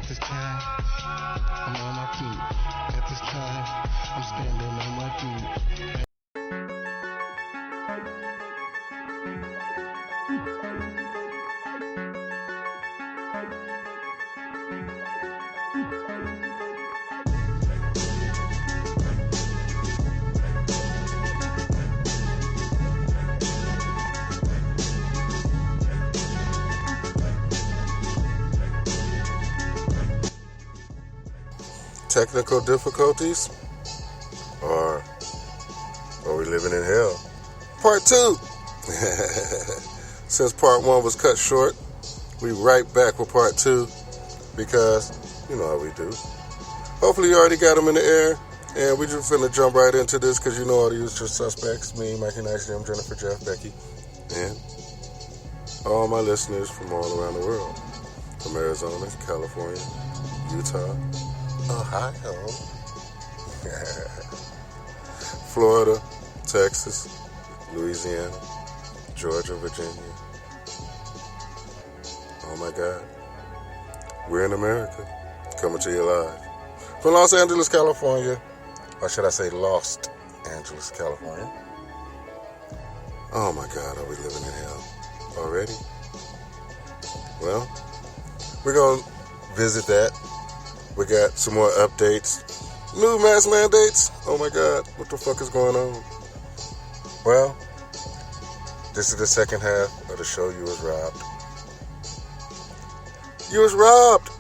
this time, I'm on my feet. At this time, I'm standing on my feet. Technical difficulties? Or are we living in hell? Part 2. Since part 1 was cut short, we right back with part 2 because you know how we do. Hopefully you already got them in the air, and we just finna jump right into this because you know all the usual suspects, me, Mikey Nice, Jim, Jennifer, Jeff, Becky, and all my listeners from all around the world. From Arizona, California, Utah, Ohio, Florida, Texas, Louisiana, Georgia, Virginia. Oh my God. We're in America, coming to you live. From Los Angeles, California, or should I say Los Angeles, California. Oh my God, are we living in hell already? Well, we're going to visit that. We got some more updates. New mask mandates. Oh my God, what the fuck is going on? Well, this is the second half of the show. You was robbed. You was robbed.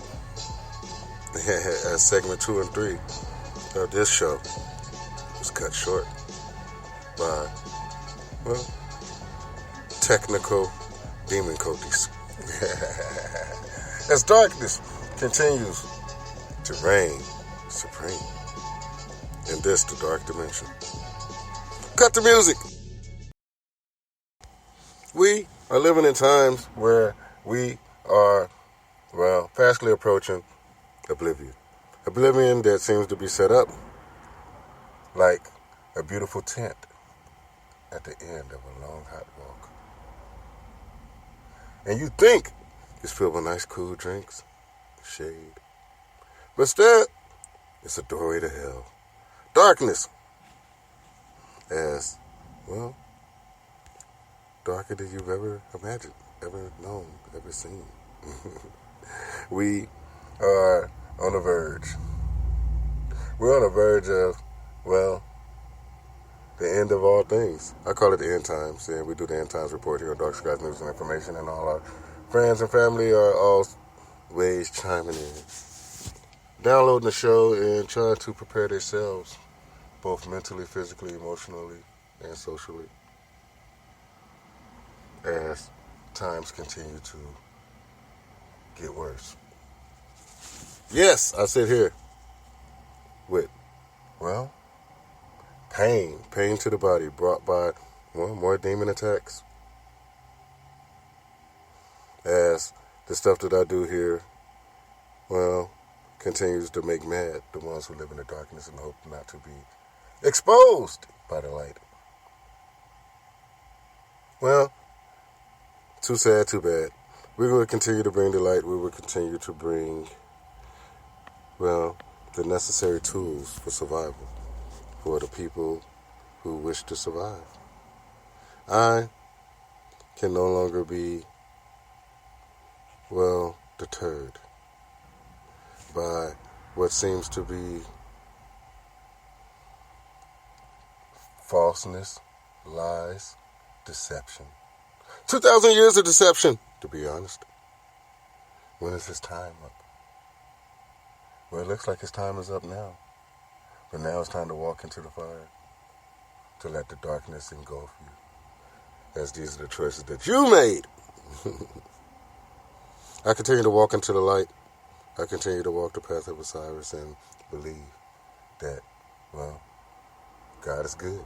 Segment 2 and 3 of this show was cut short by, well, technical demon coaties. As darkness continues to reign supreme in this, the dark dimension. Cut the music. We are living in times where we are, well, fastly approaching oblivion. Oblivion that seems to be set up like a beautiful tent at the end of a long, hot walk. And you think it's filled with nice, cool drinks, shade. But instead, it's a doorway to hell. Darkness. As, well, darker than you've ever imagined, ever known, ever seen. We are on the verge. We're on the verge of, well, the end of all things. I call it the end times, and we do the end times report here on Dark Skies News and Information, and all our friends and family are always chiming in, downloading the show and trying to prepare themselves, both mentally, physically, emotionally, and socially, as times continue to get worse. Yes, I sit here with, well, pain to the body brought by, well, more demon attacks. As the stuff that I do here, well, continues to make mad the ones who live in the darkness and hope not to be exposed by the light. Well, too sad, too bad. We will continue to bring the light. We will continue to bring, well, the necessary tools for survival for the people who wish to survive. I can no longer be, well, deterred by what seems to be falseness, lies, deception. 2,000 years of deception, to be honest. When is his time up? Well, it looks like his time is up now. But now it's time to walk into the fire, to let the darkness engulf you, as these are the choices that you made. I continue to walk into the light. I continue to walk the path of Osiris and believe that, well, God is good.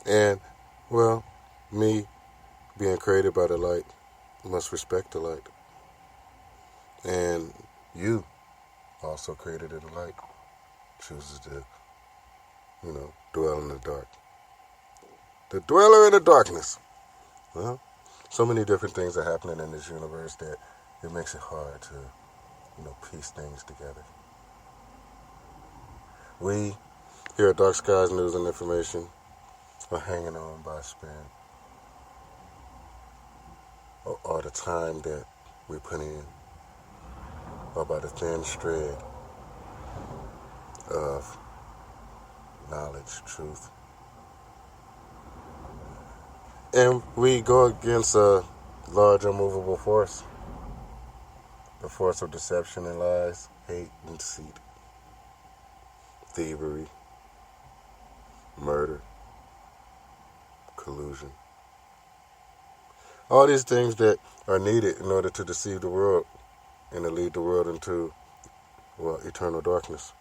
And, well, me being created by the light must respect the light. And you, also created in the light, chooses to, dwell in the dark. The dweller in the darkness. Well, so many different things are happening in this universe that it makes it hard to, piece things together. We, here at Dark Skies News and Information, are hanging on by a spin. Or the time that we put in, or by the thin thread of knowledge, truth. And we go against a large, unmovable force. The force of deception and lies, hate and deceit, thievery, murder, collusion. All these things that are needed in order to deceive the world and to lead the world into, eternal darkness.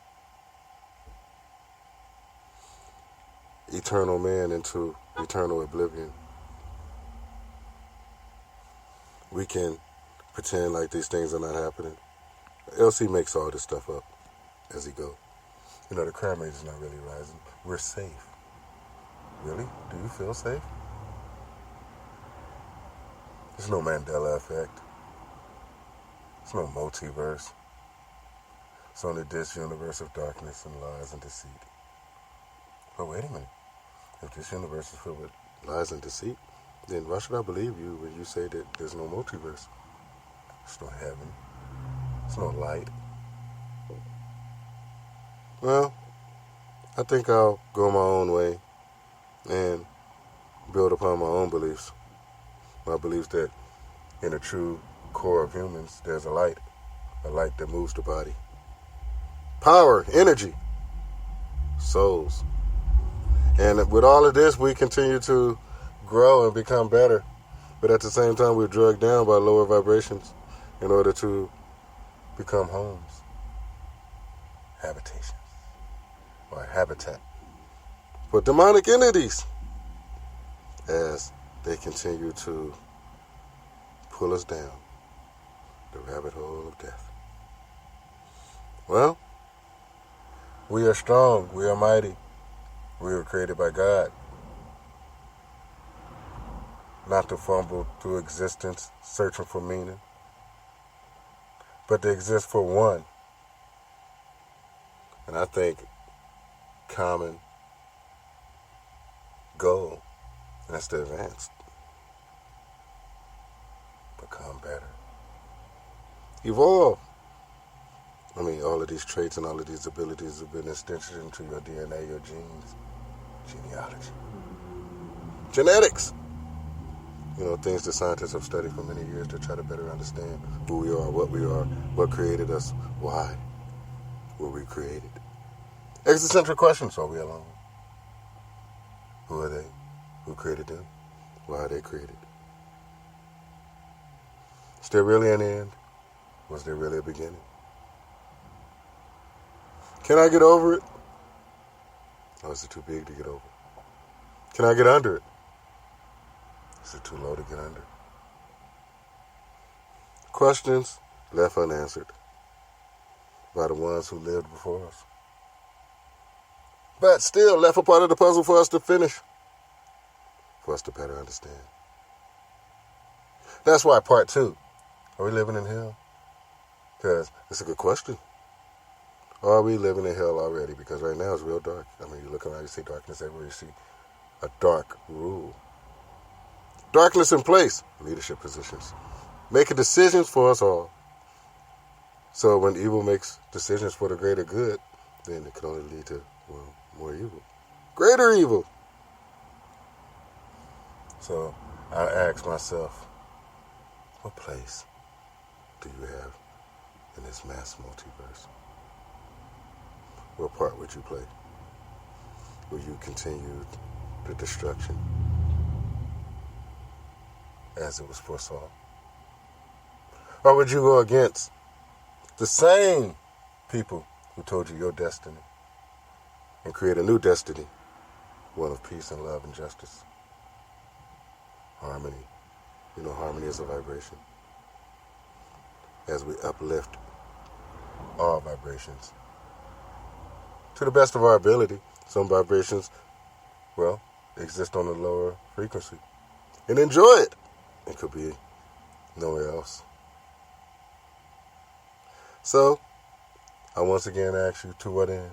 Eternal man into eternal oblivion. We can pretend like these things are not happening. LC makes all this stuff up as he goes. The crime rate is not really rising. We're safe. Really? Do you feel safe? There's no Mandela effect. There's no multiverse. It's only this universe of darkness and lies and deceit. But wait a minute. If this universe is filled with lies and deceit, then why should I believe you when you say that there's no multiverse? There's no heaven. There's no light. Well, I think I'll go my own way and build upon my own beliefs. My beliefs that in the true core of humans, there's a light that moves the body. Power, energy, souls. And with all of this, we continue to grow and become better. But at the same time, we're drugged down by lower vibrations in order to become homes, habitations, or habitat for demonic entities as they continue to pull us down the rabbit hole of death. Well, we are strong. We are mighty. We were created by God. Not to fumble through existence, searching for meaning, but to exist for one. And I think common goal, and that's to advance. Become better. Evolve. All of these traits and all of these abilities have been extended into your DNA, your genes, genealogy, genetics. Things that scientists have studied for many years to try to better understand who we are, what created us, why were we created. Existential questions, are we alone? Who are they? Who created them? Why are they created? Is there really an end? Was there really a beginning? Can I get over it? Or is it too big to get over? Can I get under it? Is it too low to get under? Questions left unanswered by the ones who lived before us. But still left a part of the puzzle for us to finish, for us to better understand. That's why part 2. Are we living in hell? Because it's a good question. Are we living in hell already? Because right now it's real dark. You look around, you see darkness everywhere. You see a dark rule. Darkness in place. Leadership positions. Making decisions for us all. So when evil makes decisions for the greater good, then it can only lead to, more evil. Greater evil. So I ask myself, what place do you have in this mass multiverse? What part would you play? Will you continue the destruction as it was foresaw? Or would you go against the same people who told you your destiny and create a new destiny, one of peace and love and justice? Harmony. Harmony is a vibration. As we uplift all vibrations to the best of our ability. Some vibrations, exist on a lower frequency. And enjoy it. It could be nowhere else. So, I once again ask you, to what end?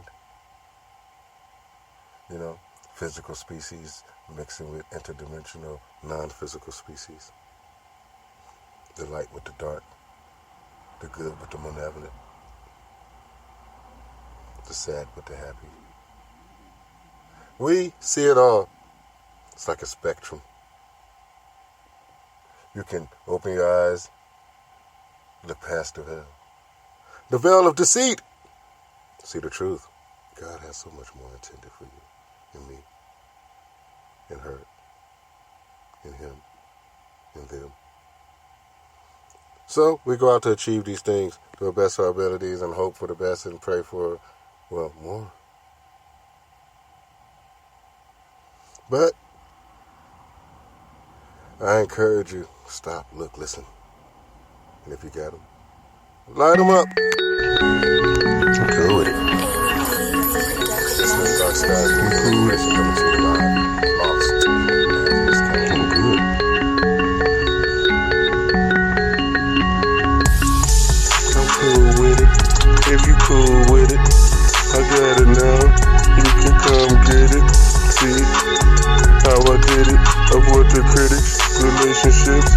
You know, physical species mixing with interdimensional, non-physical species. The light with the dark. The good with the malevolent. The sad with the happy. We see it all. It's like a spectrum. You can open your eyes, look past the veil. The veil of deceit. See the truth. God has so much more intended for you, in me, in her, in him, in them. So we go out to achieve these things to the best of our abilities and hope for the best and pray for, well, more. But I encourage you, stop, look, listen. And if you got them, light them up. I'm cool with it. This is Dark Skies Communication coming to you live. Lost. I'm good. I'm cool with it. If you cool with it, I got it now. You can come get it. See how I did it. Avoid the critics, relationships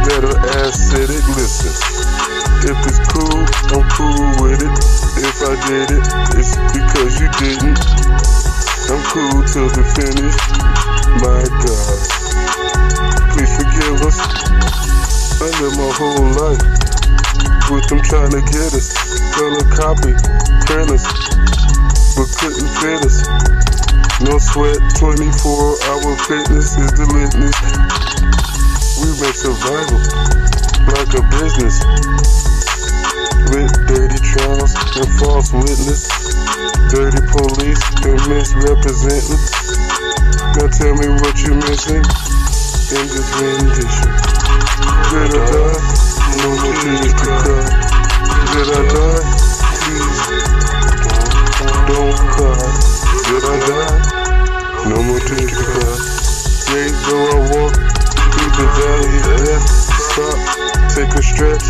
that are acidic. Listen, if it's cool, I'm cool with it. If I did it, it's because you didn't. I'm cool till the finish. My God, please forgive us. I lived my whole life with them trying to get us. Color copy, printers, but couldn't fit us. No sweat, 24-hour fitness is the litness. We make survival like a business. With dirty trials and false witness. Dirty police and misrepresenting. Now tell me what you missing in this rendition. Did I die? No more tears to cry. Did I die? Please don't cry. Did I die? No more tears to cry. Yea, though I walk through the valley of death, stop, take a stretch.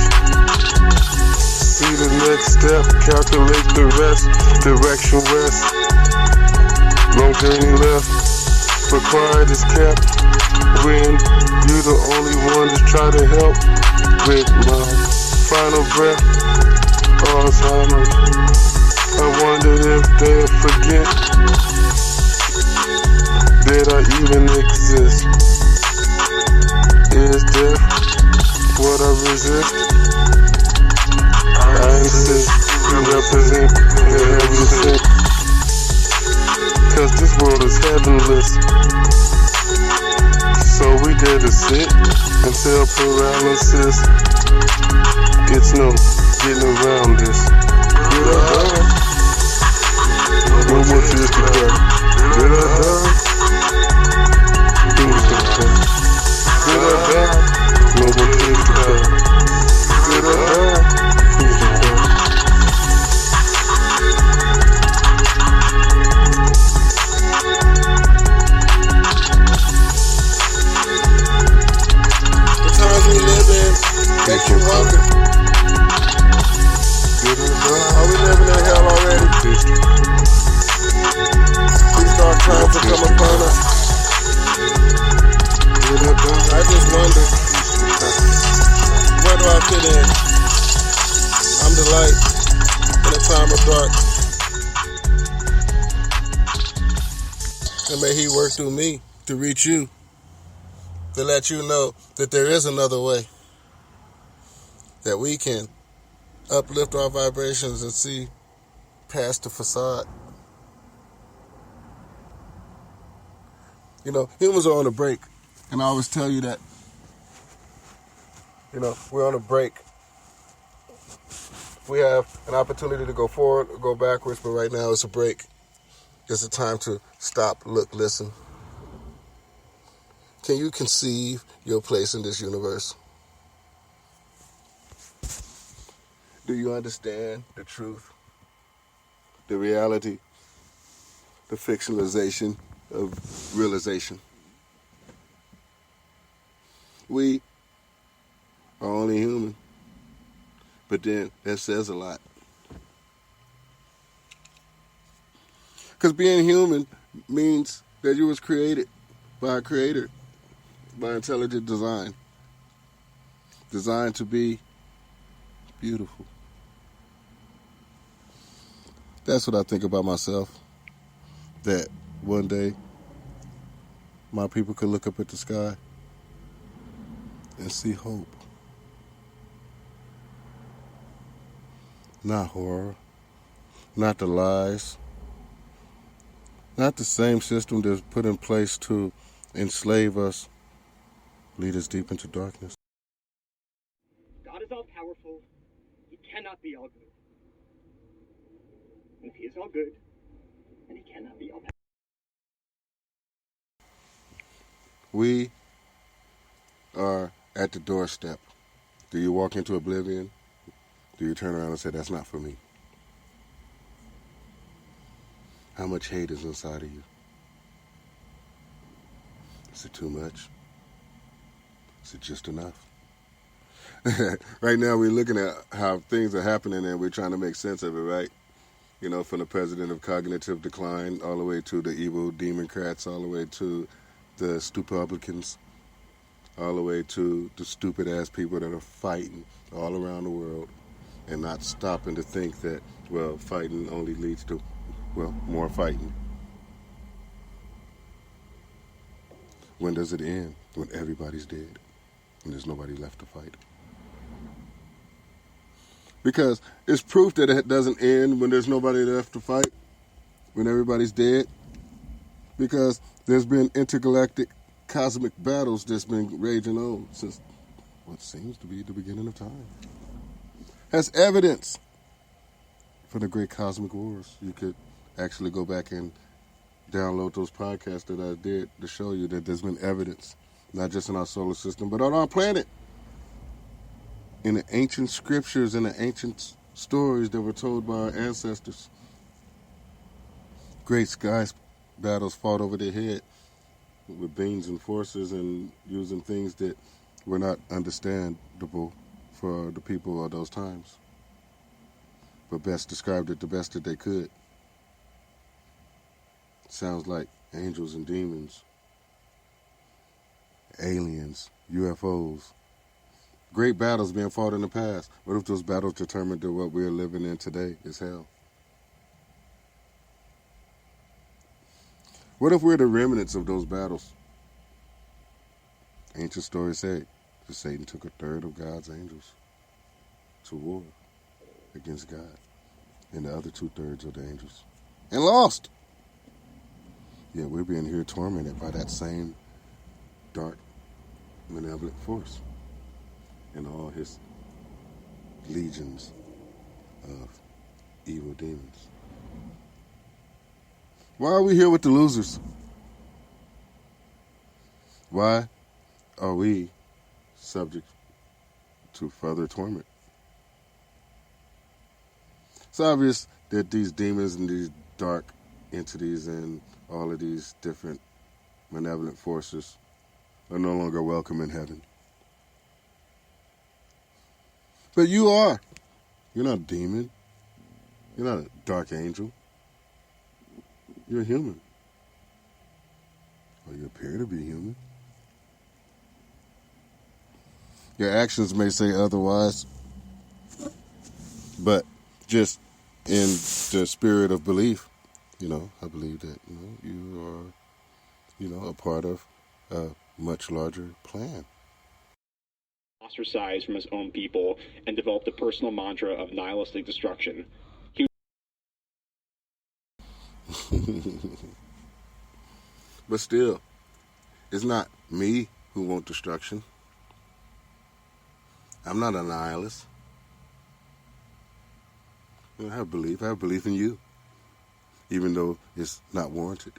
See the next step, calculate the rest. Direction west. Long journey left, but quiet is kept. When you the only one to try to help. With my final breath, Alzheimer's. I wondered if they'd forget that I even exist. Is death what I resist? I insist you represent the heaven sent. Cause this world is heavenless. So we dare to sit until paralysis. It's no getting around this. Did I die? No more tears to cry. Did I die? Things don't cry. Did I die? No more tears to cry. Did I die? Things don't cry. The times we live in makes you wonder. Are we living in hell already? These dark times will come upon us. I just wonder, where do I fit in? I'm the light in a time of dark. And may he work through me to reach you, to let you know that there is another way, that we can uplift our vibrations and see past the facade. You know, humans are on a break, and I always tell you that. You know, we're on a break. We have an opportunity to go forward or go backwards, but right now it's a break. It's a time to stop, look, listen. Can you conceive your place in this universe? Do you understand the truth, the reality, the fictionalization of realization? We are only human. But then that says a lot. Because being human means that you was created by a creator, by intelligent design. Designed to be beautiful. That's what I think about myself. That one day my people could look up at the sky and see hope. Not horror. Not the lies. Not the same system that's put in place to enslave us, lead us deep into darkness. God is all powerful. He cannot be all good. And if he is all good, then he cannot be all powerful. We are at the doorstep. Do you walk into oblivion? Do you turn around and say, that's not for me? How much hate is inside of you? Is it too much? Is it just enough? Right now we're looking at how things are happening and we're trying to make sense of it, right? You know, from the president of cognitive decline all the way to the evil Democrats, all the way to the Stupublicans, all the way to the stupid-ass people that are fighting all around the world and not stopping to think that, well, fighting only leads to, well, more fighting. When does it end? When everybody's dead and there's nobody left to fight. Because it's proof that it doesn't end when there's nobody left to fight, when everybody's dead. Because there's been intergalactic cosmic battles that's been raging on since what seems to be the beginning of time. That's evidence for the great cosmic wars. You could actually go back and download those podcasts that I did to show you that there's been evidence, not just in our solar system, but on our planet. In the ancient scriptures and the ancient stories that were told by our ancestors. Great sky battles fought over their head with beams and forces and using things that were not understandable for the people of those times, but best described it the best that they could. Sounds like angels and demons, aliens, UFOs. Great battles being fought in the past. What if those battles determined that what we're living in today is hell? What if we're the remnants of those battles? Ancient stories say that Satan took a third of God's angels to war against God and the other 2/3 of the angels and lost. Yeah, we're being here tormented by that same dark, malevolent force and all his legions of evil demons. Why are we here with the losers? Why are we subject to further torment? It's obvious that these demons and these dark entities and all of these different malevolent forces are no longer welcome in heaven. But you are. You're not a demon. You're not a dark angel. You're a human. Or you appear to be human. Your actions may say otherwise, but just in the spirit of belief, I believe that, you are, a part of a much larger plan. Ostracized from his own people and developed a personal mantra of nihilistic destruction. But still, it's not me who want destruction. I'm not a nihilist. I have belief in you, even though it's not warranted.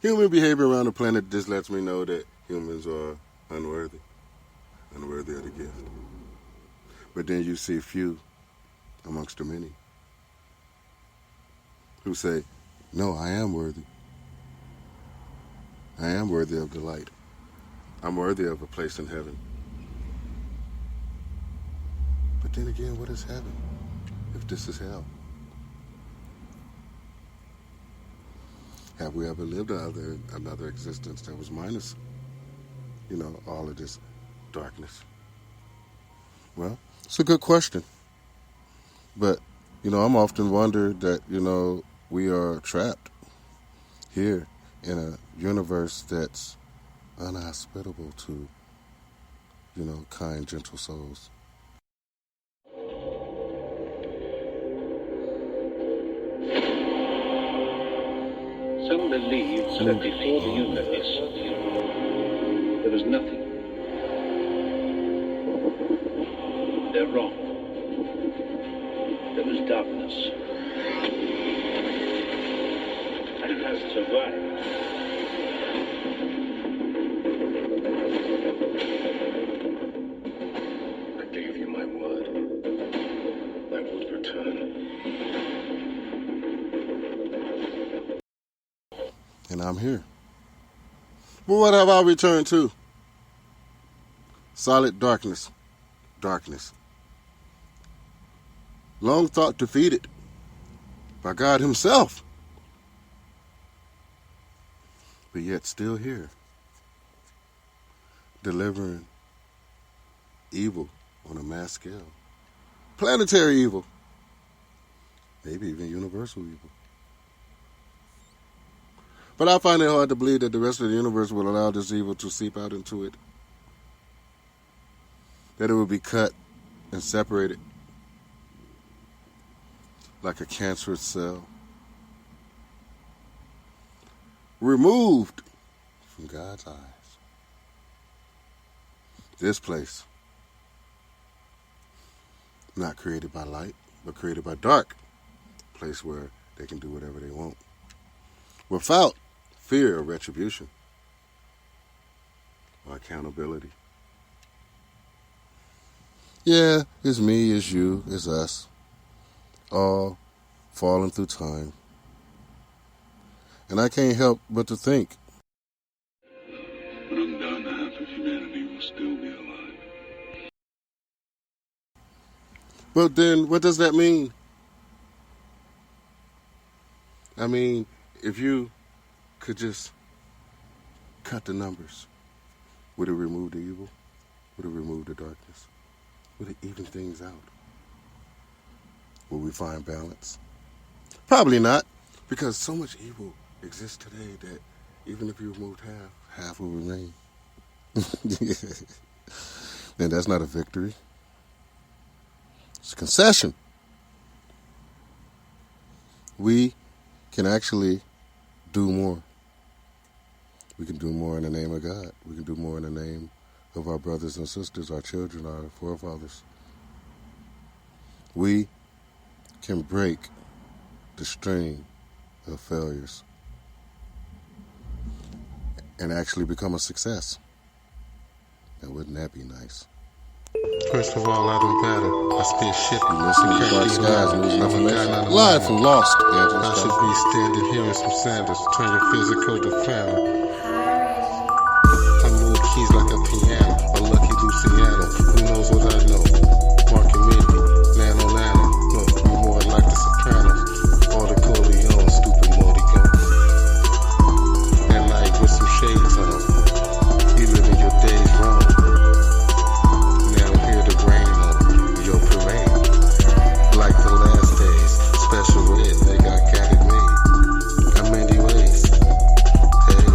Human behavior around the planet just lets me know that humans are unworthy of the gift. But then you see few amongst the many who say, no, I am worthy. I am worthy of the light. I'm worthy of a place in heaven. But then again, what is heaven if this is hell? Have we ever lived another existence that was minus, all of this darkness? Well, it's a good question. But, I'm often wondered that, we are trapped here in a universe that's unhospitable to, kind, gentle souls. Some believe that before the universe, there was nothing. They're wrong. There was darkness. And it has survived. I gave you my word. I would return. And I'm here. But what have I returned to? Solid darkness. Darkness. Long thought defeated by God himself. But yet still here. Delivering evil on a mass scale. Planetary evil. Maybe even universal evil. But I find it hard to believe that the rest of the universe will allow this evil to seep out into it. That it will be cut and separated like a cancerous cell. Removed from God's eyes. This place, not created by light, but created by dark. A place where they can do whatever they want. Without fear of retribution or accountability. Yeah, it's me, it's you, it's us. All falling through time. And I can't help but to think. When I'm done, half of humanity will still be alive. But then, what does that mean? I mean, if you could just cut the numbers, would it remove the evil? Would it remove the darkness? Would it even things out? Will we find balance? Probably not, because so much evil exists today that even if you removed half will remain. Then that's not a victory. It's a concession. We can actually do more. We can do more in the name of God. We can do more in the name of our brothers and sisters, our children, our forefathers. We can break the string of failures and actually become a success. Now, wouldn't that be nice? First of all, I done battle. I spit shit. You listen to Dark Skies News and Information. Live from Lost Angeles. I should be standing here in some sandals. Turn your physical to family. I move keys like a piano. A lucky Luciano. Who knows what I know? Market Midi. Nano Nano. Look, you more like the Sopranos. Or the Corleone. Stupid Mordico. At night with some shades on. You living your days wrong. Now hear the rain on your parade. Like the last days. Special ed, they got it made. How many ways? Hey.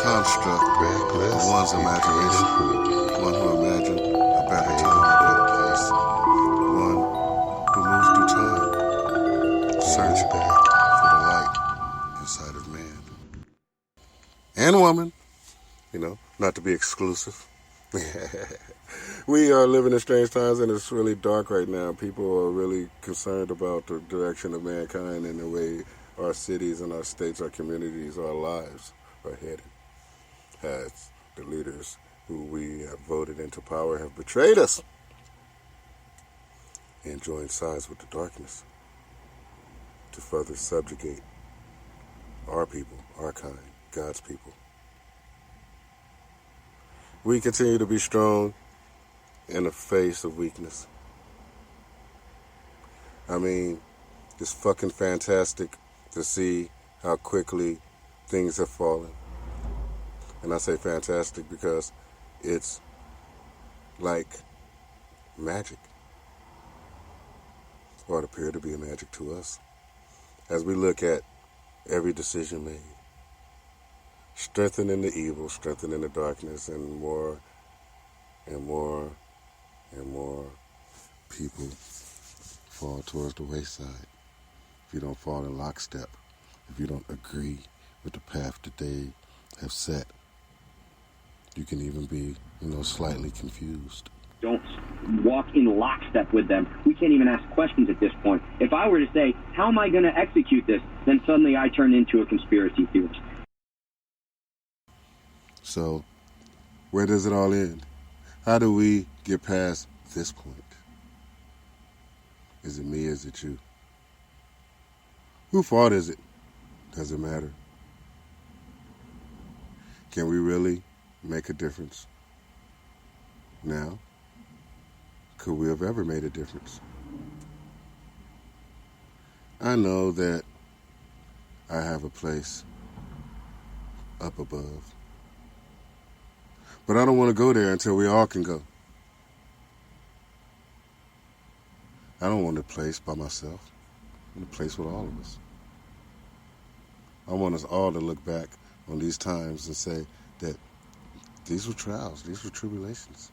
construct of one's imagination. One who imagined a better time, a better place. One who moves through time, searching for the light inside of man. And woman, not to be exclusive. We are living in strange times, and it's really dark right now. People are really concerned about the direction of mankind and the way our cities and our states, our communities, our lives are headed. As the leaders who we have voted into power have betrayed us and joined sides with the darkness to further subjugate our people, our kind, God's people. We continue to be strong in the face of weakness. I mean, it's fucking fantastic to see how quickly things have fallen. And I say fantastic because it's like magic. Or it appeared to be a magic to us. As we look at every decision made. Strengthening the evil, strengthening the darkness, and more and more and more people fall towards the wayside. If you don't fall in lockstep, if you don't agree with the path that they have set, you can even be, slightly confused. Don't walk in lockstep with them. We can't even ask questions at this point. If I were to say, how am I going to execute this? Then suddenly I turn into a conspiracy theorist. So, where does it all end? How do we get past this point? Is it me? Is it you? Whose fault is it? Does it matter? Can we really make a difference now? Could we have ever made a difference? I know that I have a place up above. But I don't want to go there until we all can go. I don't want a place by myself. I want a place with all of us. I want us all to look back on these times and say that these were trials, these were tribulations,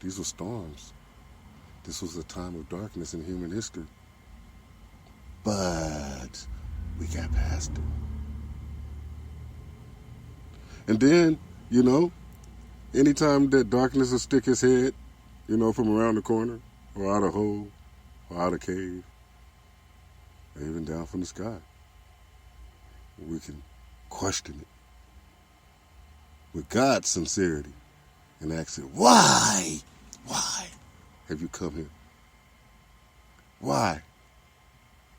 these were storms. This was a time of darkness in human history. But we got past it. And then, anytime that darkness will stick his head, from around the corner, or out a hole, or out a cave, or even down from the sky, we can question it with God's sincerity and ask it, why? Why have you come here? Why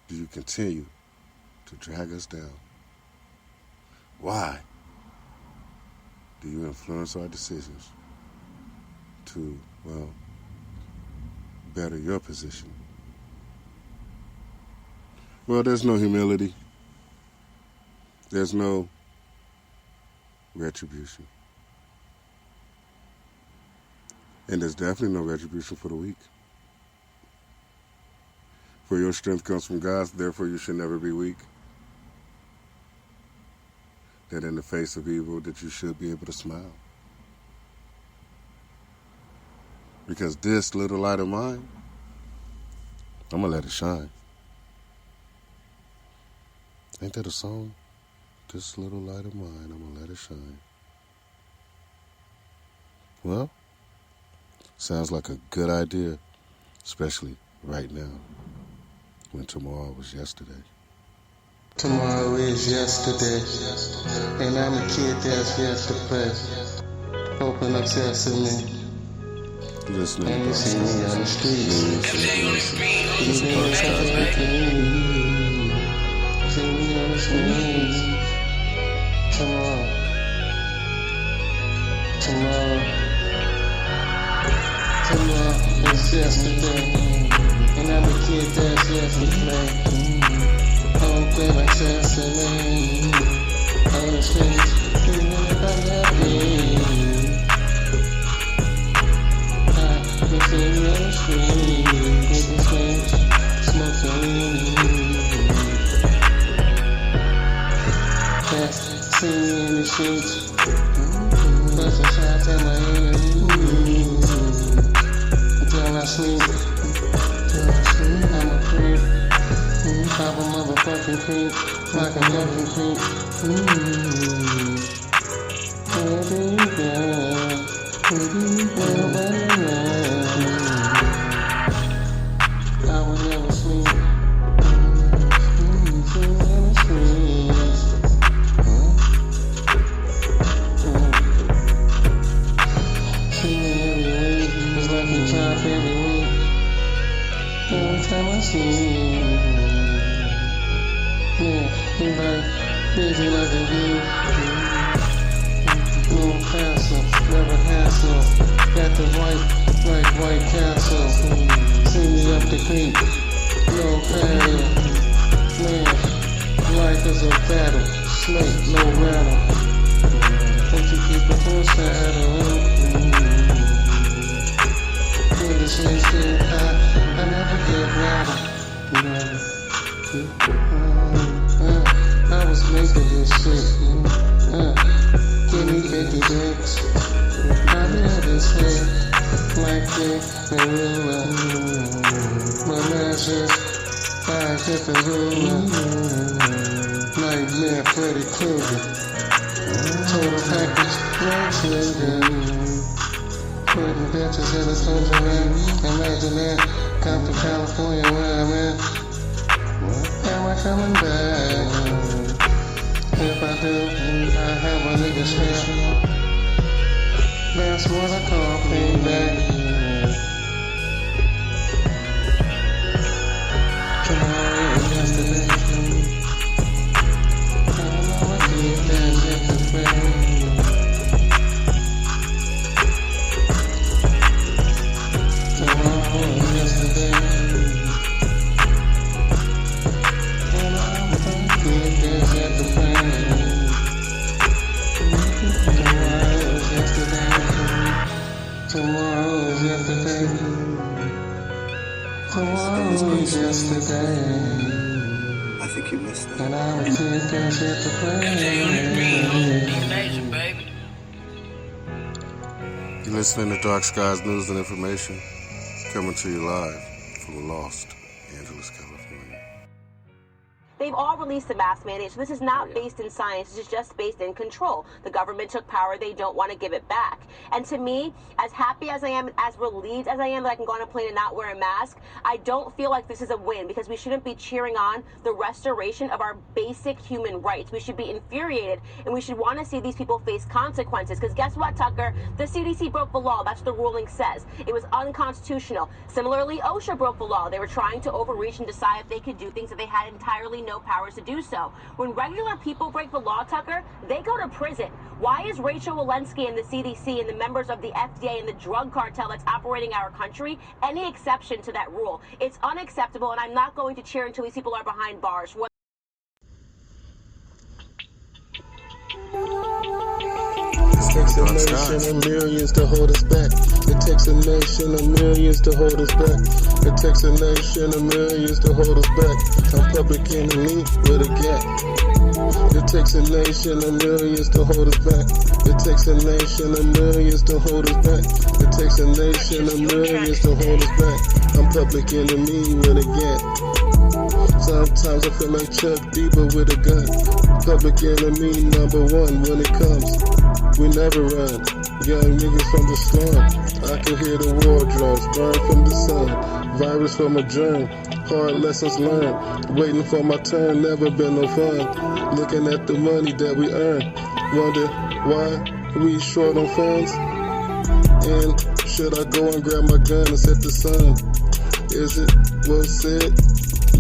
do you continue to drag us down? Why do you influence our decisions to, better your position? Well, there's no humility. There's no retribution. And there's definitely no retribution for the weak. For your strength comes from God, therefore you should never be weak. That in the face of evil, that you should be able to smile. Because this little light of mine, I'm going to let it shine. Ain't that a song? This little light of mine, I'm going to let it shine. Well, sounds like a good idea, especially right now, when tomorrow was yesterday. Tomorrow is yesterday, and I'm a kid that's yet to play. Open up sesame, Listening and you see me on the streets. This is Podcast Weekly. See me on the streets. Tomorrow is yesterday, and I'm a kid that's yet to play. I don't play my sesame on the streets, feeling about happy. I can see me on the streets, making swings, smoking. Yes, see me in the streets. Plus a shot at my enemies. Until I sleep. I'm a creep. Pop a motherfucking creep. Like a fucking creep. I will never sleep. Every time I see you, yeah, you like busy like a view. No castle, never hassle. Got the white castle. See me up the creek, no paddle. Man, life is a battle, snake, no rattle. Don't you keep a full saddle? The snake still high, I never get rattled. I was making this shit. Give me 50 bucks. I love this head like this and ruler. My master, I get the ruler. Nightmare Freddy Krueger. Total package, legs nigga. Putting bitches in the social man. Imagine that. Come to California where I'm at. Am I coming back? If I do, I have a nigga strap. That's what I call payback. Tomorrow is yesterday. I know I keep that shit to pay. Tomorrow is yesterday. Tomorrow is yesterday. I think you missed that. And I would take that shit to play. You're listening to Dark Skies News and Information, coming to you live from Los Angeles, California. They've all released the mask mandate, so this is not based in science, this is just based in control. The government took power, they don't want to give it back. And to me, as happy as I am, as relieved as I am that I can go on a plane and not wear a mask, I don't feel like this is a win, because we shouldn't be cheering on the restoration of our basic human rights. We should be infuriated, and we should want to see these people face consequences, because guess what, Tucker? The CDC broke the law, that's what the ruling says. It was unconstitutional. Similarly, OSHA broke the law. They were trying to overreach and decide if they could do things that they had entirely no powers to do so. When regular people break the law, Tucker, they go to prison. Why is Rachel Walensky and the CDC and the members of the FDA and the drug cartel that's operating our country any exception to that rule? It's unacceptable, and I'm not going to cheer until these people are behind bars. It takes a nation of millions to hold us back. It takes a nation of millions to hold us back. It takes a nation of millions to hold us back. I'm public enemy with a gap. It takes a nation of millions to hold us back. It takes a nation of millions to hold us back. It takes a nation of millions to hold us back. I'm public enemy with a gap. Sometimes I feel like Chuck Bieber with a gun. Public enemy number one when it comes. We never run. Young niggas from the slum. I can hear the war drums burn from the sun. Virus from a germ. Hard lessons learned. Waiting for my turn, never been no fun. Looking at the money that we earn. Wonder why we short on funds. And should I go and grab my gun and set the sun? Is it well said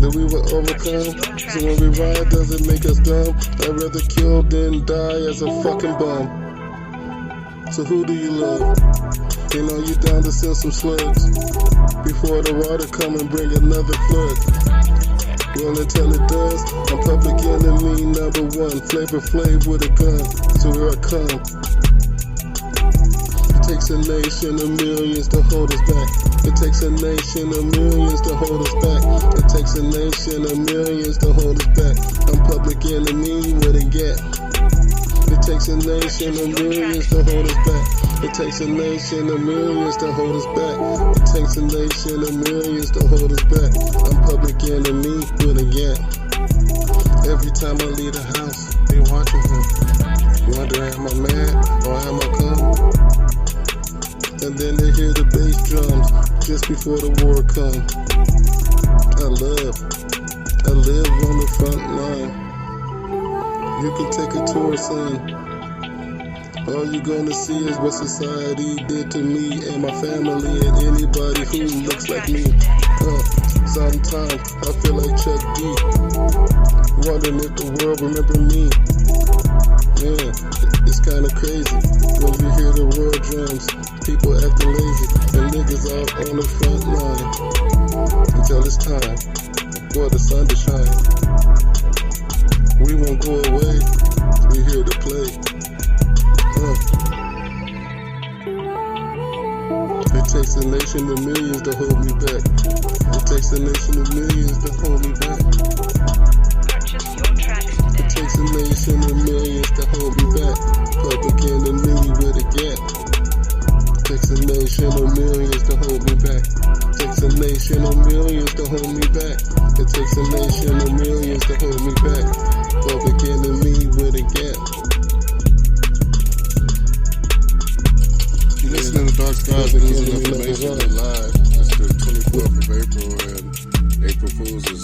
that we will overcome? So when we ride, does it make us dumb? I'd rather kill than die as a fucking bum. So who do you love? You know you down to send some slugs before the water come and bring another flood. Well, until it does, I'm public enemy number one. Flavor Flav with a gun, so here I come. It takes a nation of millions to hold us back. It takes a nation of millions to hold us back. It takes a nation of millions to hold us back. I'm public enemy with a gap. It takes a nation of millions to hold us back. It takes a nation of millions to hold us back. It takes a nation of millions to hold us back. I'm public enemy with a yap. Every time I leave the house, they watching him. Wonder am I mad or am I calm? And then they hear the bass drums just before the war comes. I live on the front line. You can take a tour, son. All you're gonna see is what society did to me and my family and anybody who looks like me. Sometimes I feel like Chuck D, wondering if the world remember me. Man, it's kinda crazy when you hear the war drums, people acting lazy, and niggas out on the front line. Until it's time for the sun to shine. We won't go away, we here to play. It takes a nation of millions to hold me back. It takes a nation of millions to hold me back. It takes a nation of millions to hold me back. Public enemy with a gap. It takes a nation of millions to hold me back. It takes a nation of millions to hold me back. It takes a nation of millions to hold me back. Public enemy with a gap. You listening to Dark Skies News and Information live. It's the 24th of April, and April Fools is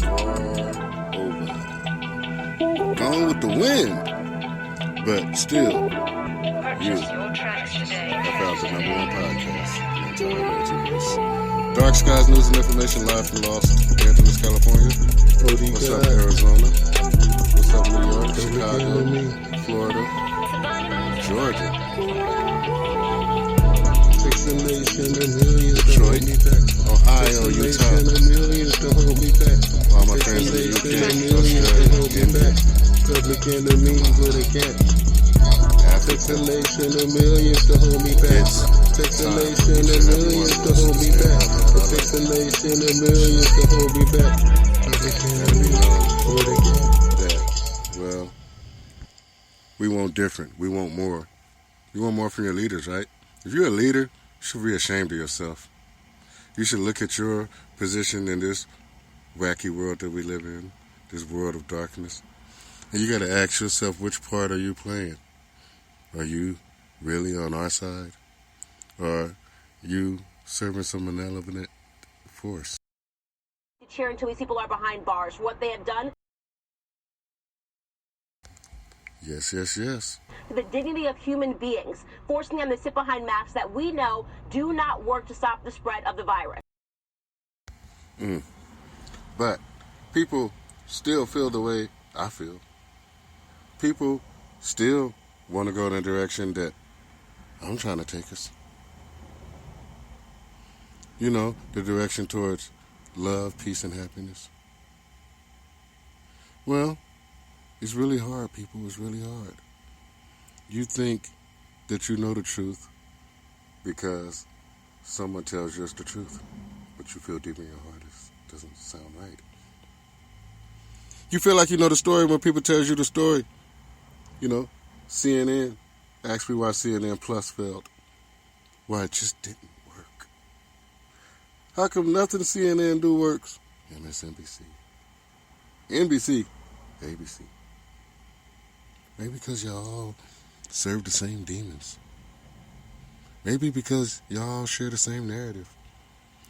far over. Gone with the wind, but still, you have found the #1 podcast in the entire multiverse. Dark Skies News and Information live from Los Angeles, California. What's up, Arizona? What's up, New York, Chicago, Florida, Georgia, Detroit, Ohio, Utah. All my friends in the UK, Australia, Public enemy with a gap. Takes a nation of millions to hold me back. Takes a nation of millions to hold me back. It takes a nation of millions to hold me back. Public enemy with a gap. Well, we want different. We want more. You want more from your leaders, right? If you're a leader, you should be ashamed of yourself. You should look at your position in this wacky world that we live in, this world of darkness. And you got to ask yourself, which part are you playing? Are you really on our side? Or are you serving some malevolent force? Cheer until these people are behind bars. What they have done. Yes, yes, yes. To the dignity of human beings, forcing them to sit behind masks that we know do not work to stop the spread of the virus. But people still feel the way I feel. People still want to go in the direction that I'm trying to take us. You know, the direction towards love, peace, and happiness. Well, it's really hard, people. It's really hard. You think that you know the truth because someone tells you it's the truth, but you feel deep in your heart it doesn't sound right. You feel like you know the story when people tell you the story. You know, CNN, ask me why CNN Plus failed. Why it just didn't work. How come nothing CNN do works? MSNBC. NBC. ABC. Maybe because y'all serve the same demons. Maybe because y'all share the same narrative.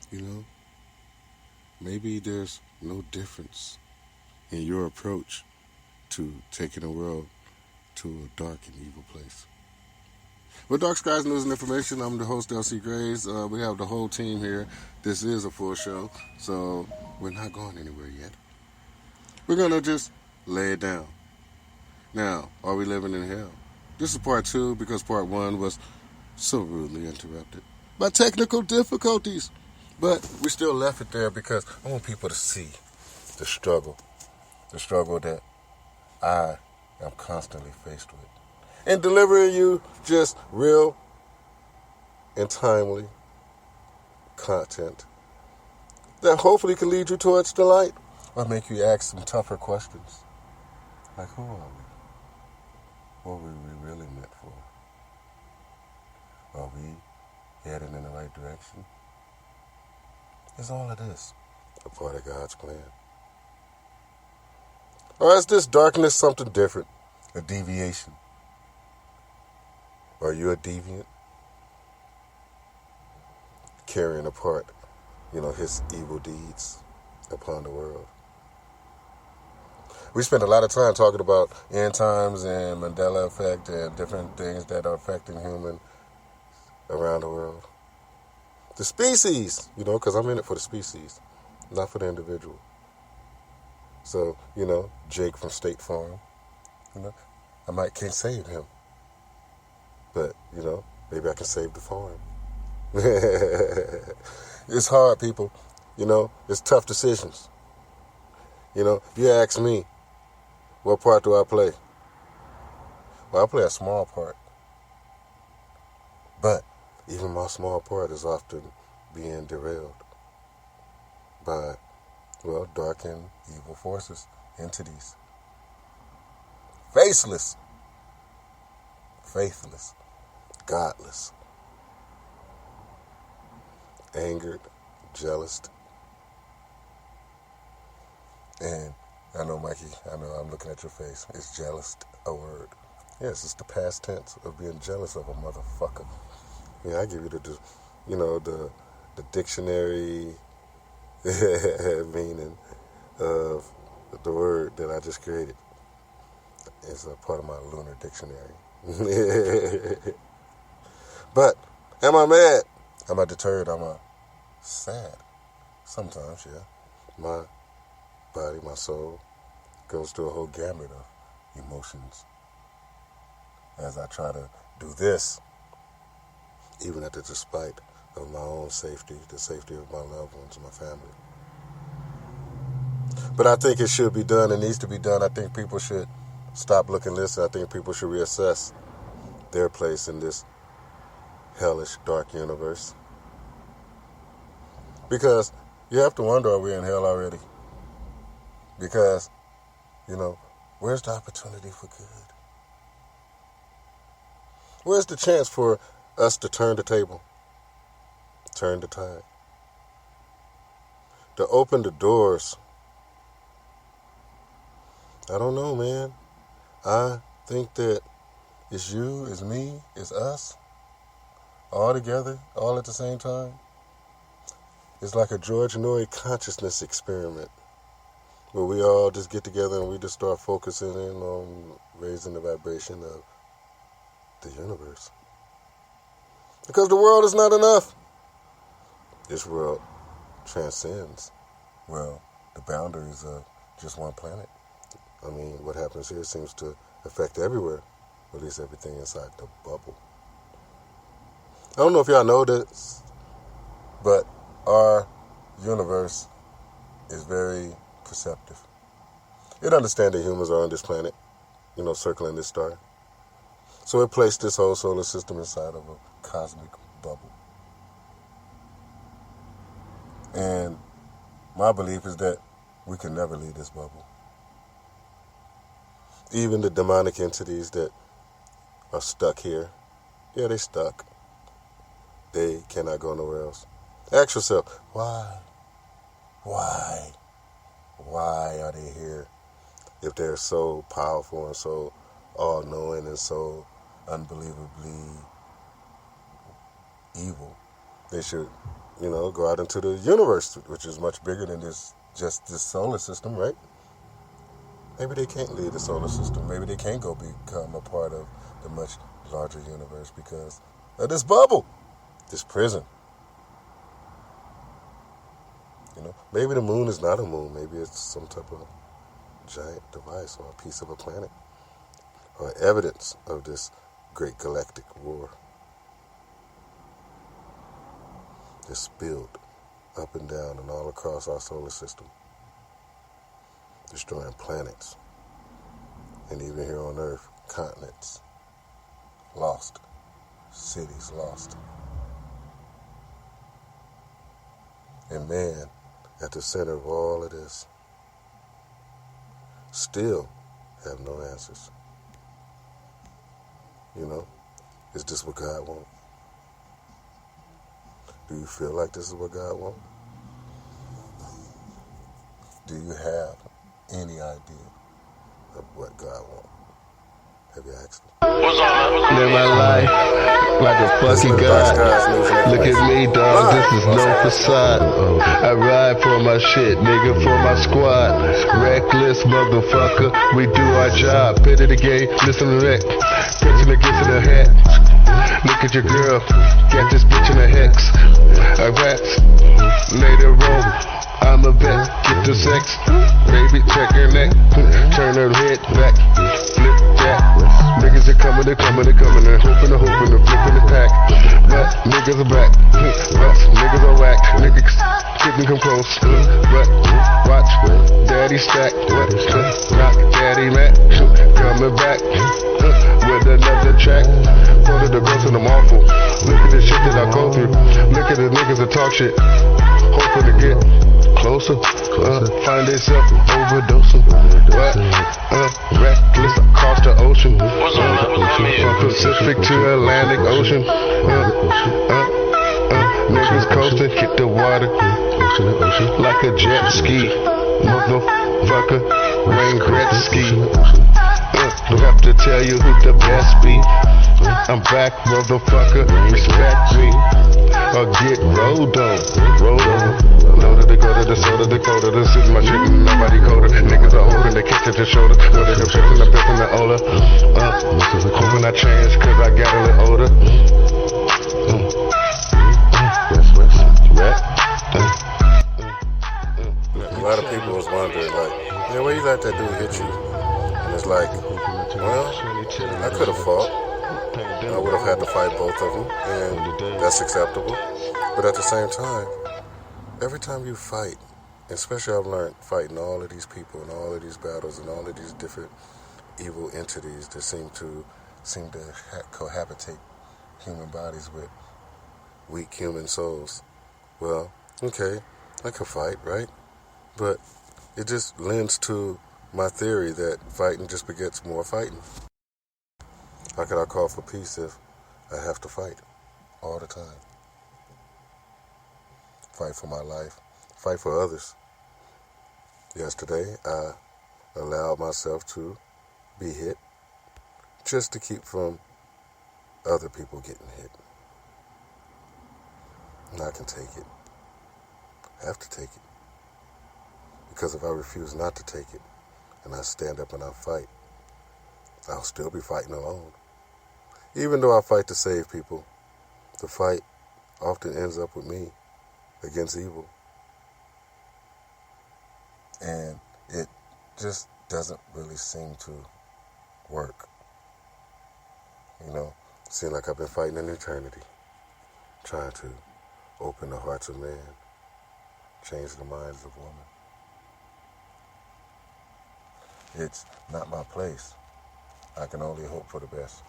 You know? Maybe there's no difference in your approach to taking the world to a dark and evil place. With Dark Skies News and Information, I'm the host, LC Grays. We have the whole team here. This is a full show, so we're not going anywhere yet. We're going to just lay it down. Now, are we living in hell? This is part 2 because part 1 was so rudely interrupted by technical difficulties. But we still left it there because I want people to see the struggle that I am constantly faced with. And delivering you just real and timely content that hopefully can lead you towards the light or make you ask some tougher questions. Like, who are we? what were we really meant for? Are we headed in the right direction? Is all of this a part of God's plan? Or is this darkness something different? A deviation? Are you a deviant? Carrying apart, his evil deeds upon the world. We spend a lot of time talking about end times and Mandela effect and different things that are affecting humans around the world. The species, because I'm in it for the species, not for the individual. So, Jake from State Farm, I can't save him. But, maybe I can save the farm. It's hard, people. It's tough decisions. You ask me, what part do I play? Well, I play a small part. But even my small part is often being derailed by, dark and evil forces, entities. Faceless, faithless, godless, angered, jealous. And I know, Mikey, I'm looking at your face. Is jealous a word? Yes, it's the past tense of being jealous of a motherfucker. Yeah, I give you the dictionary meaning of the word that I just created. It's a part of my lunar dictionary. But am I mad? Am I deterred? Am I sad? Sometimes, yeah. My body, my soul goes through a whole gamut of emotions as I try to do this, even at the despite of my own safety, the safety of my loved ones, my family. But I think it should be done. It needs to be done. I think people should stop looking this. I think people should reassess their place in this hellish, dark universe. Because you have to wonder, are we in hell already? Because, where's the opportunity for good? Where's the chance for us to turn the table, turn the tide, to open the doors? I don't know, man. I think that it's you, it's me, it's us, all together, all at the same time. It's like a George Noory consciousness experiment where we all just get together and we just start focusing in on raising the vibration of the universe. Because the world is not enough. This world transcends, the boundaries of just one planet. I mean, what happens here seems to affect everywhere, at least everything inside the bubble. I don't know if y'all know this, but our universe is very perceptive. It understands that humans are on this planet, circling this star. So it placed this whole solar system inside of a cosmic bubble. And my belief is that we can never leave this bubble. Even the demonic entities that are stuck here, they're stuck. They cannot go nowhere else. Ask yourself, why? Why are they here if they're so powerful and so all-knowing and so unbelievably evil? They should, go out into the universe, which is much bigger than just this solar system, right? Maybe they can't leave the solar system. Maybe they can't go become a part of the much larger universe because of this bubble, this prison. Maybe the moon is not a moon. Maybe it's some type of giant device or a piece of a planet or evidence of this great galactic war. Just spilled up and down and all across our solar system, destroying planets, and even here on Earth, continents lost, cities lost. And man, at the center of all of this, still have no answers. You know, is this what God wants? Do you feel like this is what God wants? Do you have any idea of what God wants? Have you asked him? Live my life like a fucking god. Look at me, dog, this is no facade. I ride for my shit, nigga, for my squad. Reckless motherfucker, we do our job. Pit of the game, listen to that. Pitching the gifts in the hat. Look at your girl, got this bitch in a hex. I rap, later roll. I'm a vet, get the sex. Baby, check her neck. Turn her head back. Flip that. Niggas are coming, they're coming, they're coming. They're hoping, they're flipping the pack. But niggas are back. But niggas are whack. Niggas couldn't come close. But watch, daddy stack. What? Rock, daddy Mac. Coming back with another track. Photo the ghost and I'm awful. Look at the shit that I go through. Look at the niggas that talk shit. Hoping to get closer. Find themselves overdosing. Reckless across the ocean. From Pacific to Atlantic Ocean. Niggas coasting, hit the water like a jet ski. Motherfucker, Wayne Gretzky. Don't have to tell you who the best be. I'm back, motherfucker. Respect me or get rolled on. Loaded Dakota, the soda Dakota. This is my shit and nobody colder. Niggas are holding the kitchen to shoulder. Loaded the fifth and the fifth and the Ola. Hoping I change cause I got a little older. A lot of people was wondering, like, yeah, where you let that dude hit you? And it's like, well, I could have fought. I would have had to fight both of them, and that's acceptable. But at the same time, every time you fight, especially I've learned fighting all of these people and all of these battles and all of these different evil entities that seem to cohabitate human bodies with weak human souls. Well, okay, I could fight, right? But it just lends to my theory that fighting just begets more fighting. How could I call for peace if I have to fight all the time? Fight for my life, fight for others. Yesterday, I allowed myself to be hit just to keep from other people getting hit. And I can take it. I have to take it. Because if I refuse not to take it, and I stand up and I fight, I'll still be fighting alone. Even though I fight to save people, the fight often ends up with me against evil. And it just doesn't really seem to work. You know, it seems like I've been fighting an eternity, trying to open the hearts of man, change the minds of women. It's not my place. I can only hope for the best.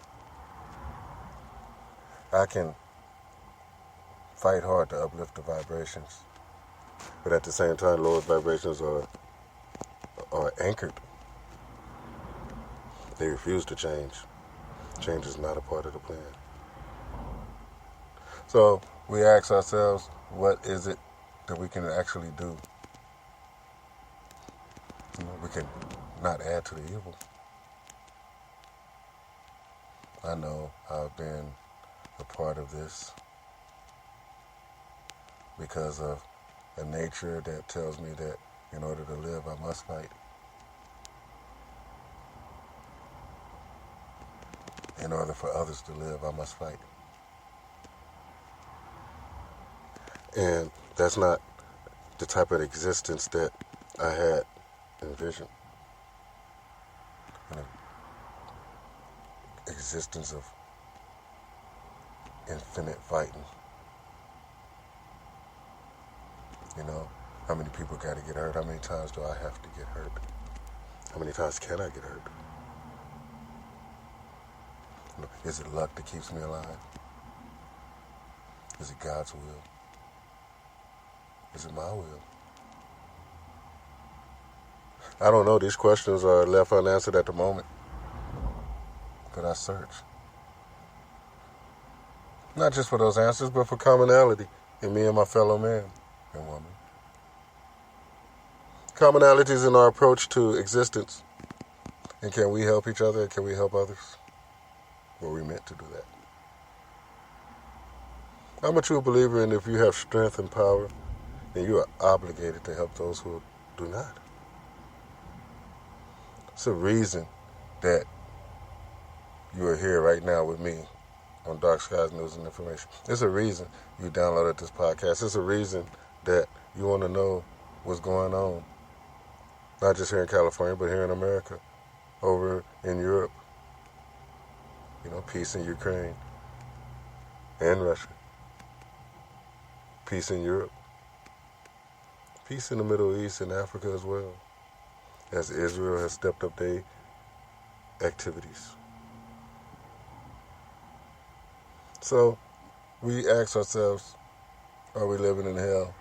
I can fight hard to uplift the vibrations, but at the same time, lowest vibrations are anchored. They refuse to change. Change is not a part of the plan. So we ask ourselves, what is it that we can actually do? You know, we can not add to the evil. I know I've been a part of this because of a nature that tells me that in order to live, I must fight. In order for others to live, I must fight. And that's not the type of existence that I had envisioned. An existence of infinite fighting. You know, how many people got to get hurt? How many times do I have to get hurt? How many times can I get hurt? You know, is it luck that keeps me alive? Is it God's will? Is it my will? I don't know. These questions are left unanswered at the moment. But I search. Not just for those answers, but for commonality in me and my fellow man and woman. Commonalities in our approach to existence. And can we help each other? Can we help others? Were we meant to do that? I'm a true believer in if you have strength and power, then you are obligated to help those who do not. It's a reason that you are here right now with me on Dark Skies News and Information. It's a reason you downloaded this podcast. It's a reason that you want to know what's going on. Not just here in California, but here in America, over in Europe. You know, peace in Ukraine and Russia. Peace in Europe. Peace in the Middle East and Africa as well, as Israel has stepped up their activities. So we ask ourselves, are we living in hell?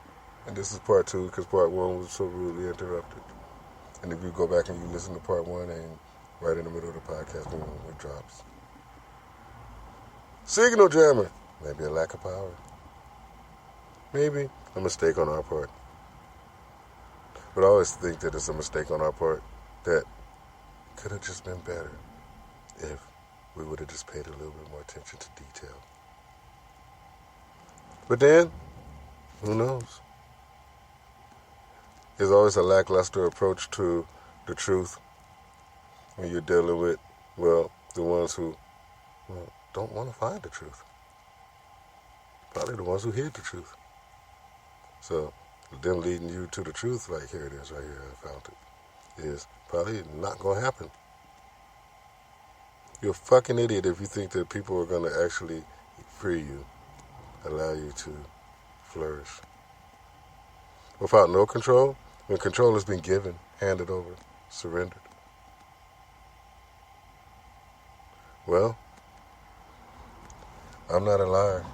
And this is part 2, because part 1 was so rudely interrupted. And if you go back and you listen to part 1, and right in the middle of the podcast, when it drops. Signal jammer. Maybe a lack of power. Maybe a mistake on our part. But I always think that it's a mistake on our part that could have just been better if we would have just paid a little bit more attention to detail. But then, who knows? There's always a lackluster approach to the truth when you're dealing with, well, the ones who don't want to find the truth. Probably the ones who hid the truth. So them leading you to the truth, like here it is right here, I found it, is probably not going to happen. You're a fucking idiot if you think that people are going to actually free you, allow you to flourish. Without no control, when control has been given, handed over, surrendered. Well, I'm not a liar.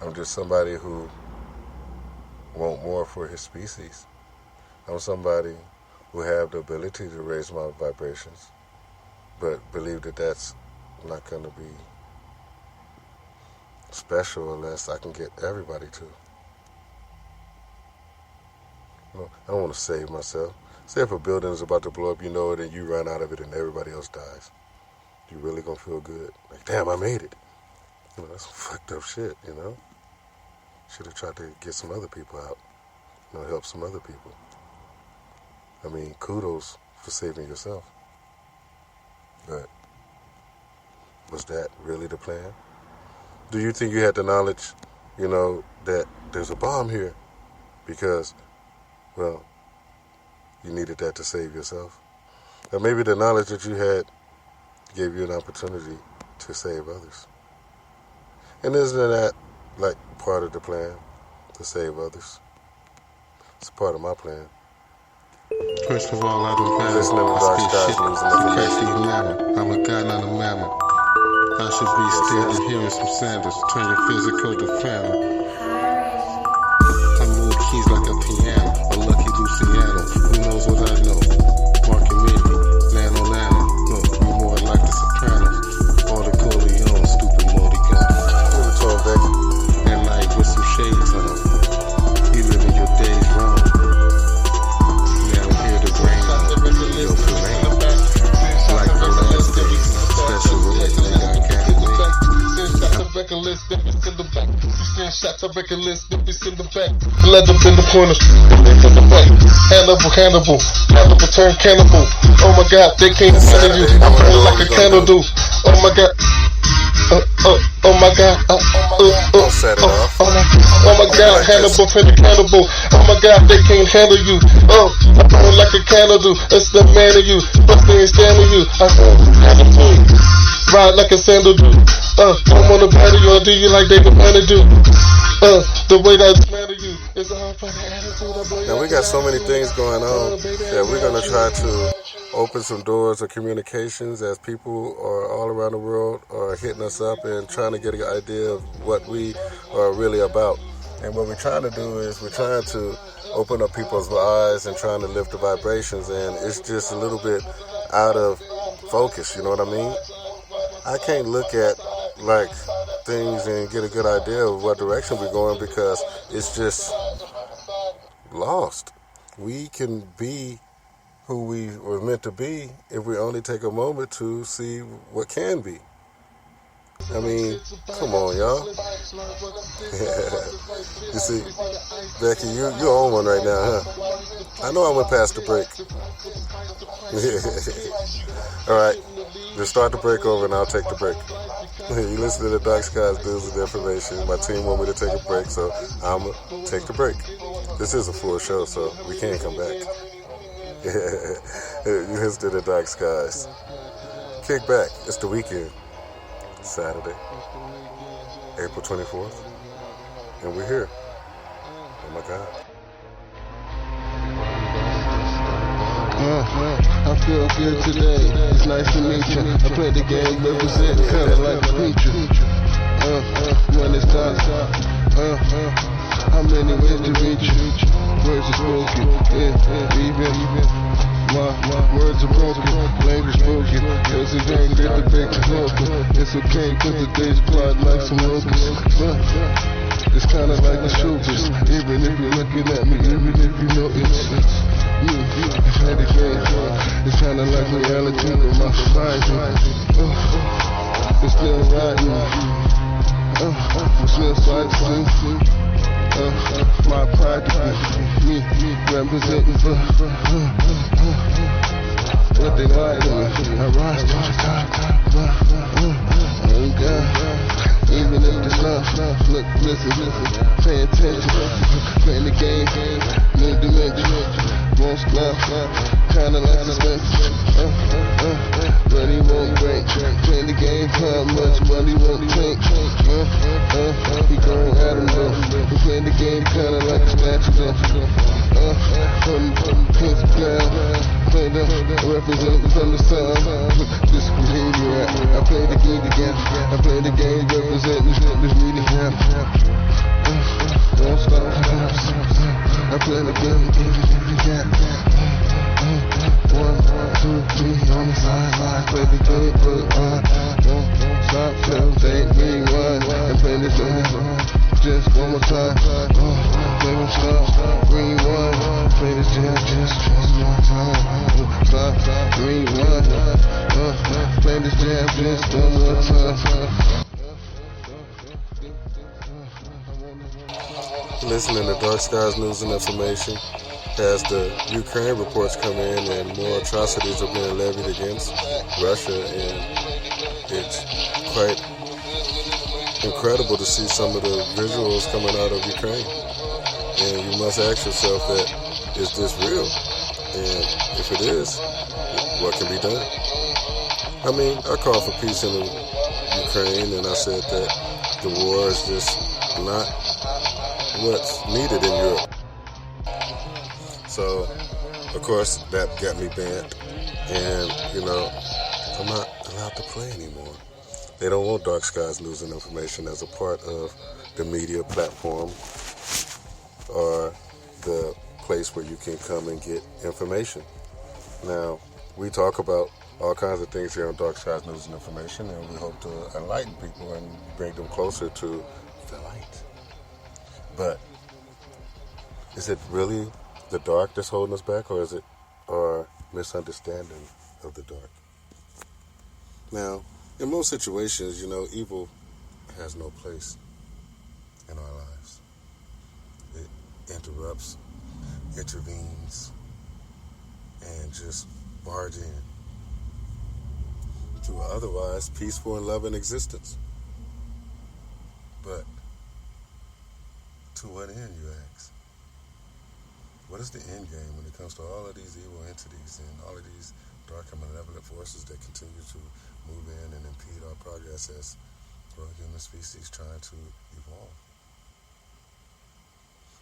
I'm just somebody who want more for his species. I'm somebody who have the ability to raise my vibrations, but believe that that's not going to be special unless I can get everybody to. Well, I don't want to save myself. Say if a building is about to blow up, you know it, and you run out of it and everybody else dies. You really going to feel good? Like, damn, I made it. You know, that's some fucked up shit, you know? Should have tried to get some other people out. You know, help some other people. I mean, kudos for saving yourself. But was that really the plan? Do you think you had the knowledge, you know, that there's a bomb here because, well, you needed that to save yourself? Or maybe the knowledge that you had gave you an opportunity to save others. And isn't that like part of the plan, to save others? It's part of my plan. First of all, I don't matter. Listening to Dark Skies News and Information. I'm a guy, not a mammoth. I should be still hearing some Sanders. Turn your physical to family. I move keys like a piano, a lucky Luciano. Who knows what I know? Mark and Mindy, Lano Lano. Look, you more like the Sopranos. Or the Corleone, stupid Modi gun. And like with some shades on. You living your days wrong. Now hear the rain on your parade. Like the last day, special related, I got it made. Record list, if it's in the back. You send shots, I record list, if it's in the back. Blood up in the corners, in the back. Hannibal turn cannibal. Oh my God, they can't handle you. I'm burning like a candle do. Oh my God. Oh my God. Oh my God, Hannibal turn the cannibal. Oh my God, they can't handle you. Oh, I'm burning like a candle do. That's the man of you. But they ain't standing you. I ride like a sandal do. Don't wanna battle you, or do you like David Banner do? The way that I matter you is a hard fight attitude. Now we got so many things going on that we're gonna try to open some doors of communications as people are all around the world are hitting us up and trying to get an idea of what we are really about. And what we're trying to do is we're trying to open up people's eyes and trying to lift the vibrations, and it's just a little bit out of focus, you know what I mean? I can't look at like things and get a good idea of what direction we're going because it's just lost. We can be who we were meant to be if we only take a moment to see what can be. I mean, come on, y'all. You see, Becky, you on one right now, huh? I know I went past the break. All right, just start the break over and I'll take the break. You listen to the Dark Skies News and Information. My team want me to take a break, so I'm going to take the break. This is a full show, so we can't come back. You listen to the Dark Skies. Kick back. It's the weekend. Saturday, April 24th, and we're here. Oh my God. I feel good today. It's nice to meet you. I play the game, represent kinda like a preacher. When it's dark, how many ways to reach you? Words are spoken, even my words are broken, language spoken. Cause it ain't good to break the broken. It's okay cause the day's glide like some locusts. It's kinda like the shoulders. Even if you're looking at me, even if you know it's it's kinda like reality with my society. It's still riding. It's still sightseeing. My pride to be me representing for what they like to me. I rise to the top. Oh God. Even if the sun, look, listen, pay attention. Playing the game, new dimension. Won't stop, kinda like suspension. But he won't break. Playing the game, how much money won't take. He gon' at him though. We playing the game kinda like a statue though. Putting pins down. Play the represent from the sun. This is behavior. I play the game again. I play the game represent this medium. Don't stop. I play the game again. 1, 2, 3 on the sideline. Play the game, don't stop till they rewind. And play this just one more time. Play one stop, rewind. Play this jam just one more time. Stop, rewind. Play this jam just one more time. Listening to Dark Skies News and Information. As the Ukraine reports come in and more atrocities are being levied against Russia, and it's quite incredible to see some of the visuals coming out of Ukraine. And you must ask yourself that, is this real? And if it is, what can be done? I mean, I called for peace in Ukraine, and I said that the war is just not what's needed in Europe. So, of course, that got me banned. And, I'm not allowed to play anymore. They don't want Dark Skies News and Information as a part of the media platform or the place where you can come and get information. Now, we talk about all kinds of things here on Dark Skies News and Information, and we hope to enlighten people and bring them closer to the light. But is it really the dark that's holding us back, or is it our misunderstanding of the dark? Now, in most situations, evil has no place in our lives. It interrupts, intervenes, and just barges in to an otherwise peaceful and loving existence. But to what end, you ask? What is the end game when it comes to all of these evil entities and all of these dark and malevolent forces that continue to move in and impede our progress as human species trying to evolve?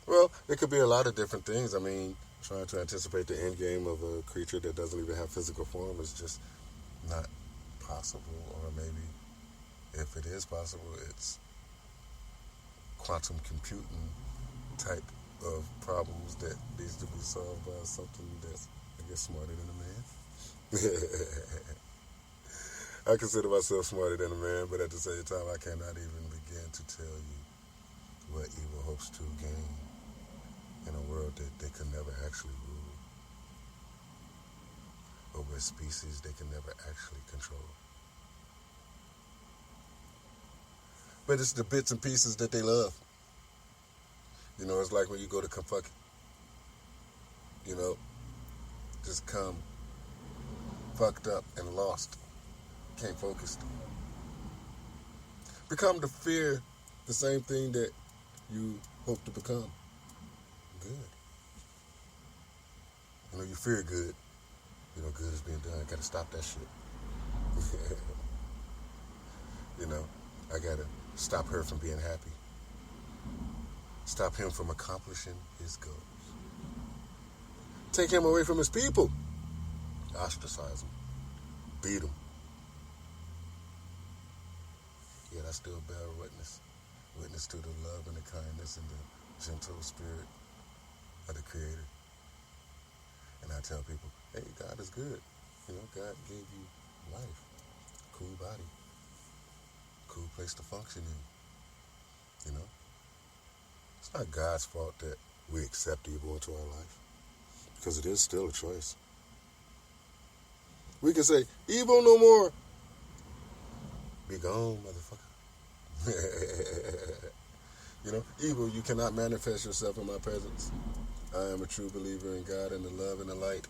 Well, it could be a lot of different things. I mean, trying to anticipate the end game of a creature that doesn't even have physical form is just not possible. Or maybe if it is possible, it's quantum computing type of problems that needs to be solved by something that's, I guess, smarter than a man. I consider myself smarter than a man, but at the same time, I cannot even begin to tell you what evil hopes to gain in a world that they could never actually rule, over a species they can never actually control. But it's the bits and pieces that they love. You know, it's like when you go to Kentucky. You know, just come fucked up and lost. Can't focus. Become the fear, the same thing that you hope to become. Good. You know, you fear good. You know, good is being done. I gotta stop that shit. You know, I gotta stop her from being happy. Stop him from accomplishing his goals. Take him away from his people. Ostracize him. Beat him. Yet I still bear witness. Witness to the love and the kindness and the gentle spirit of the Creator. And I tell people, hey, God is good. You know, God gave you life. Cool body. Cool place to function in. You know? It's not God's fault that we accept evil into our life. Because it is still a choice. We can say, evil no more. Be gone, motherfucker. You know, evil, you cannot manifest yourself in my presence. I am a true believer in God and the love and the light.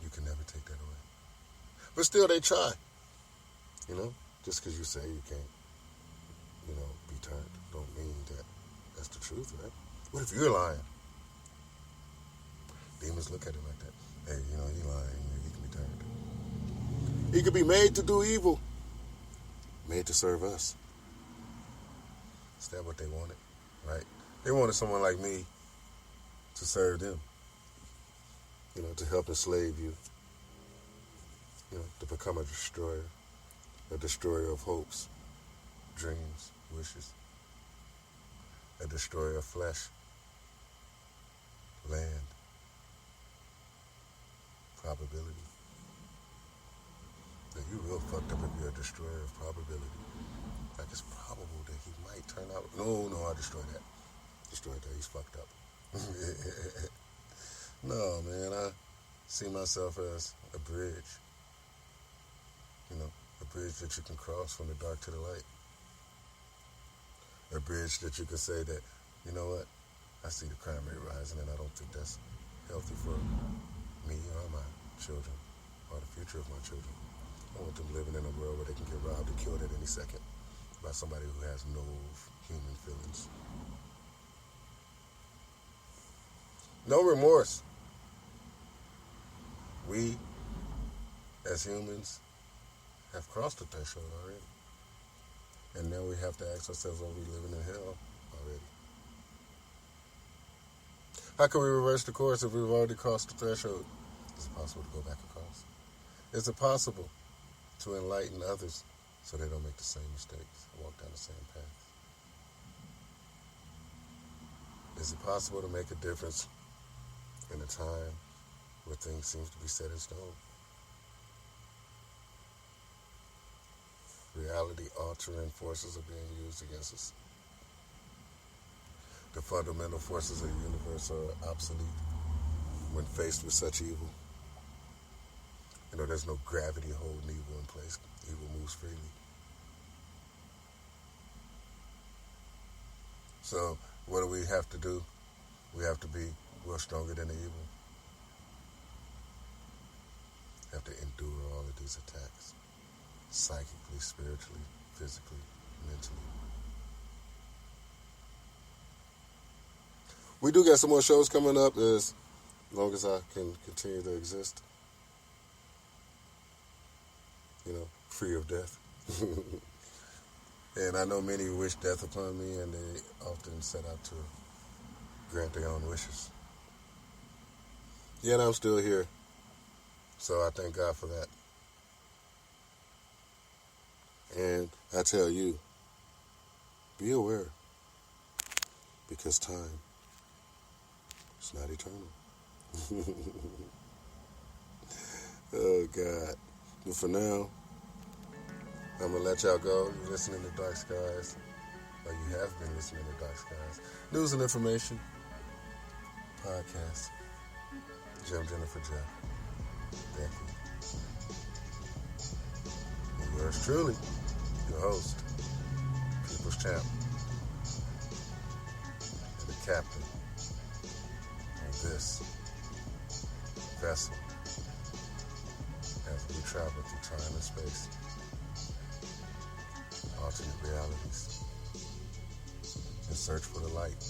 You can never take that away. But still, they try. You know, just because you say you can't, you know, be turned, don't mean that that's the truth, right? What if you're lying? Demons look at it like that. Hey, you know, he lying, he can be turned. He could be made to do evil, made to serve us. Is that what they wanted, right? They wanted someone like me to serve them, you know, to help enslave you, you know, to become a destroyer of hopes, dreams, wishes, a destroyer of flesh, land, probability. Now, you real fucked up if you're a destroyer of probability. Like, it's probable that he might turn out. No, I destroy that. Destroy that. He's fucked up. No, man, I see myself as a bridge. You know, a bridge that you can cross from the dark to the light. A bridge that you can say that, you know what, I see the crime rate rising and I don't think that's healthy for me or my children or the future of my children. I want them living in a world where they can get robbed and killed at any second by somebody who has no human feelings. No remorse. We, as humans, have crossed the threshold already. And now we have to ask ourselves, are we living in hell already? How can we reverse the course if we've already crossed the threshold? Is it possible to go back across? Is it possible to enlighten others so they don't make the same mistakes and walk down the same path? Is it possible to make a difference in a time where things seem to be set in stone? Reality-altering forces are being used against us. The fundamental forces of the universe are obsolete when faced with such evil. You know, there's no gravity holding evil in place. Evil moves freely. So, what do we have to do? We have to be well stronger than the evil. We have to endure all of these attacks. Psychically, spiritually, physically, mentally. We do got some more shows coming up as long as I can continue to exist. You know, free of death. And I know many wish death upon me, and they often set out to grant their own wishes. Yet I'm still here. So I thank God for that. And I tell you, be aware, because time is not eternal. Oh, God. But for now, I'm going to let y'all go. You're listening to Dark Skies. Or you have been listening to Dark Skies. News and information. Podcast. Jim, Jennifer, Jeff. Becky. And yours truly, your host, People's Champ. And the captain of this vessel as we travel through time and space, alternate realities, and search for the light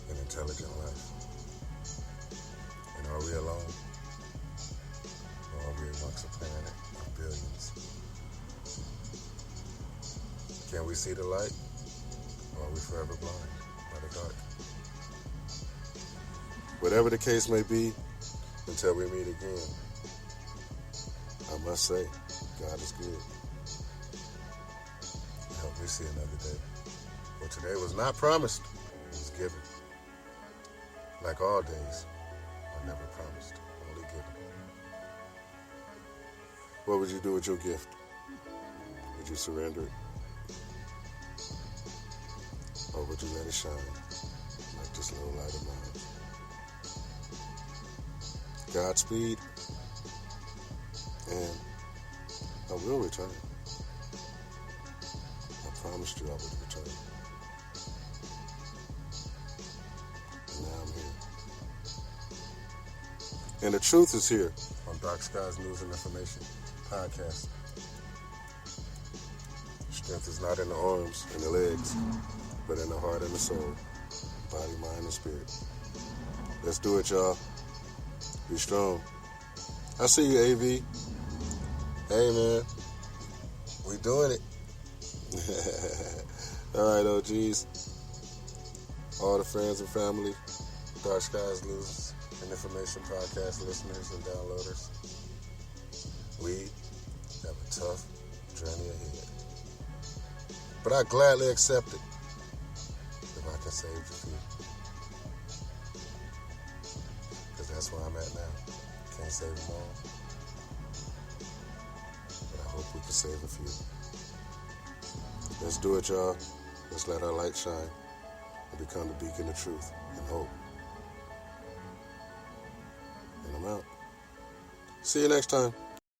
in intelligent life. And are we alone? Or are we amongst a planet of billions? Can we see the light? Or are we forever blind by the dark? Whatever the case may be, until we meet again, I must say, God is good. Help me see another day. For today was not promised, it was given. Like all days, are never promised, only given. What would you do with your gift? Would you surrender it? Or would you let it shine like this little light of mine? Godspeed, and I will return. I promised you I would return. And now I'm here. And the truth is here on Dark Skies News and Information Podcast. Strength is not in the arms and the legs, but in the heart and the soul, body, mind, and spirit. Let's do it, y'all. Be strong. I see you, AV. Hey, man. We doing it. All right, OGs. All the friends and family, Dark Skies News and Information Podcast listeners and downloaders. We have a tough journey ahead. But I gladly accept it if I can save the few. That's where I'm at now. Can't save them all. But I hope we can save a few. Let's do it, y'all. Let's let our light shine and become the beacon of truth and hope. And I'm out. See you next time.